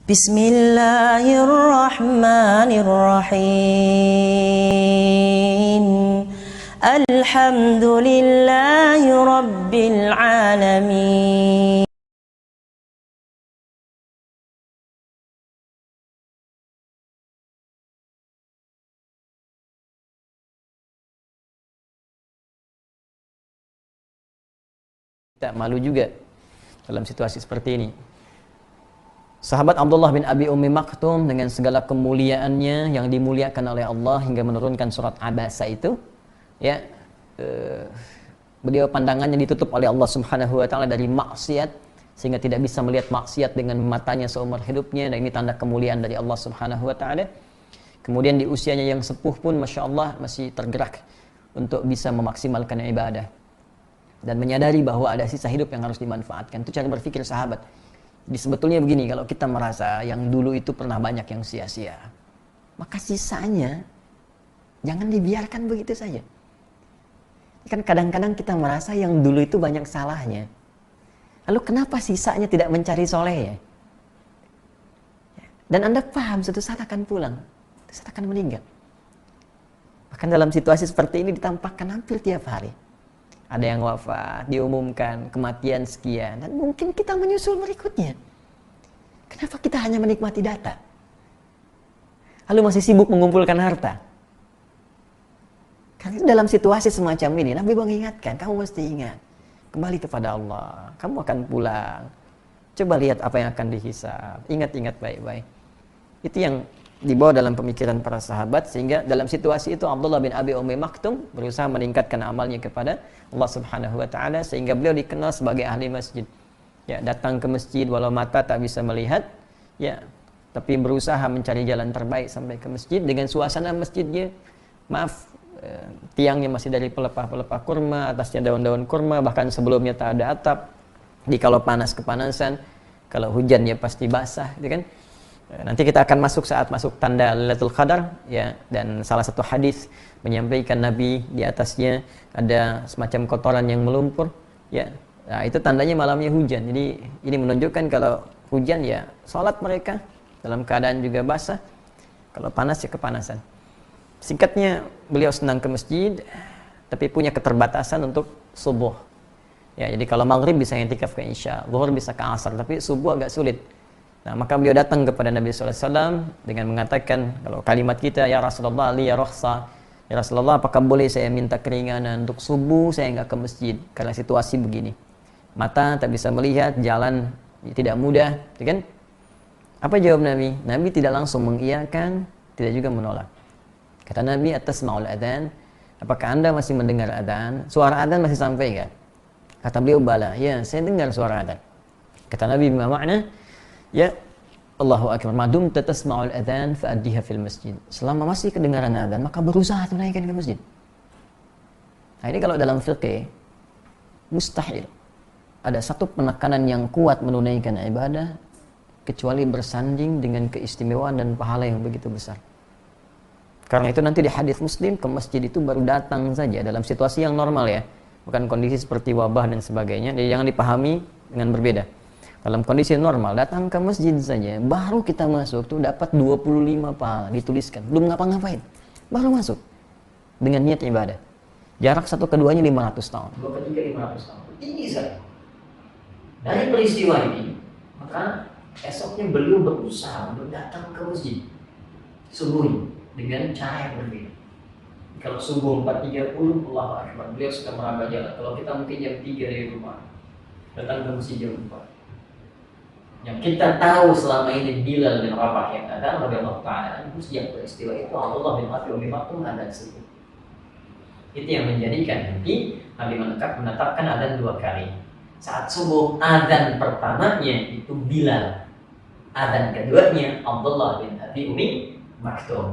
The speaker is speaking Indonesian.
Bismillahirrahmanirrahim. Alhamdulillahi rabbil alamin. Tak malu juga dalam situasi seperti ini. Sahabat Abdullah bin Abi Ummi Maktum dengan segala kemuliaannya yang dimuliakan oleh Allah hingga menurunkan surat Abasa itu, ya, beliau pandangannya ditutup oleh Allah Subhanahu wa taala dari maksiat sehingga tidak bisa melihat maksiat dengan matanya seumur hidupnya, dan ini tanda kemuliaan dari Allah Subhanahu wa taala. Kemudian di usianya yang sepuh pun Masya Allah masih tergerak untuk bisa memaksimalkan ibadah dan menyadari bahwa ada sisa hidup yang harus dimanfaatkan. Itu cara berpikir sahabat. Jadi sebetulnya begini, kalau kita merasa yang dulu itu pernah banyak yang sia-sia, maka sisanya jangan dibiarkan begitu saja. Kan kadang-kadang kita merasa yang dulu itu banyak salahnya, lalu kenapa sisanya tidak mencari soleh ya? Dan Anda paham suatu saat akan pulang, suatu saat akan meninggal. Bahkan dalam situasi seperti ini ditampakkan hampir tiap hari. Ada yang wafat, diumumkan kematian sekian, dan mungkin kita menyusul berikutnya. Kenapa kita hanya menikmati data? Lalu masih sibuk mengumpulkan harta? Karena dalam situasi semacam ini, Nabi mengingatkan, kamu mesti ingat, kembali kepada Allah, kamu akan pulang. Coba lihat apa yang akan dihisab, ingat-ingat baik-baik. Itu yang dibawa dalam pemikiran para sahabat, sehingga dalam situasi itu Abdullah bin Abi Ummi Maktum berusaha meningkatkan amalnya kepada Allah Subhanahu wa taala, sehingga beliau dikenal sebagai ahli masjid. Ya, datang ke masjid walau mata tak bisa melihat, ya, tapi berusaha mencari jalan terbaik sampai ke masjid dengan suasana masjidnya, tiangnya masih dari pelepah-pelepah kurma, atasnya daun-daun kurma, bahkan sebelumnya tak ada atap. Di kalau panas kepanasan, kalau hujan ya pasti basah, gitu kan. Nanti kita akan masuk saat masuk tanda Lailatul Qadar, ya, dan salah satu hadis menyampaikan Nabi di atasnya ada semacam kotoran yang melumpur, ya. Nah, itu tandanya malamnya hujan. Jadi ini menunjukkan kalau hujan ya salat mereka dalam keadaan juga basah, kalau panas ya kepanasan. Singkatnya, beliau senang ke masjid tapi punya keterbatasan untuk subuh. Ya, jadi kalau maghrib bisa i'tikaf ke isya, zuhur bisa ke asar, tapi subuh agak sulit. Nah, maka beliau datang kepada Nabi SAW dengan mengatakan, kalau kalimat kita, ya Rasulullah, li ya rukhsah, ya Rasulullah, apakah boleh saya minta keringanan untuk subuh saya enggak ke masjid karena situasi begini, mata tak bisa melihat, jalan tidak mudah, kan? Apa jawab Nabi? Nabi tidak langsung mengiyakan, tidak juga menolak. Kata Nabi, atasma'ul adzan, apakah anda masih mendengar adzan? Suara adzan masih sampai enggak? Kata beliau, bala, ya saya dengar suara adzan. Kata Nabi, bima makna? Ya, Allahu Akbar, madum tasma'ul adzan fa'addiha fil masjid. Selama masih kedengaran adzan, maka berusaha tunaikan ke masjid. Nah, ini kalau dalam fiqh mustahil ada satu penekanan yang kuat menunaikan ibadah kecuali bersanding dengan keistimewaan dan pahala yang begitu besar. Karena itu nanti di hadis Muslim, ke masjid itu baru datang saja dalam situasi yang normal, ya, bukan kondisi seperti wabah dan sebagainya. Jadi jangan dipahami dengan berbeda. Dalam kondisi normal, datang ke masjid saja, baru kita masuk tuh dapat 25 pahala dituliskan. Belum ngapa-ngapain, baru masuk dengan niat ibadah. Jarak satu keduanya 500 tahun. Dua ketiga 500 tahun. Tinggi saja. Dari peristiwa ini, maka esoknya beliau berusaha untuk datang ke masjid subuh dengan cara yang berbeda. Kalau subuh 4.30, Allahu Akbar, beliau sudah meraba jalan. Kalau kita mungkin jam 3 dari rumah, datang ke masjid jam 4. Yang kita tahu selama ini Bilal bin Rabah yang ada radhiyallahu ta'ala anhu, yang peristiwa itu Abdullah bin Abi Ummi Maktum ada di situ. Itu yang menjadikan Nabi menetapkan adzan 2 kali. Saat subuh, adzan pertamanya itu Bilal, adzan keduanya Abdullah bin Abi Ummi Maktum.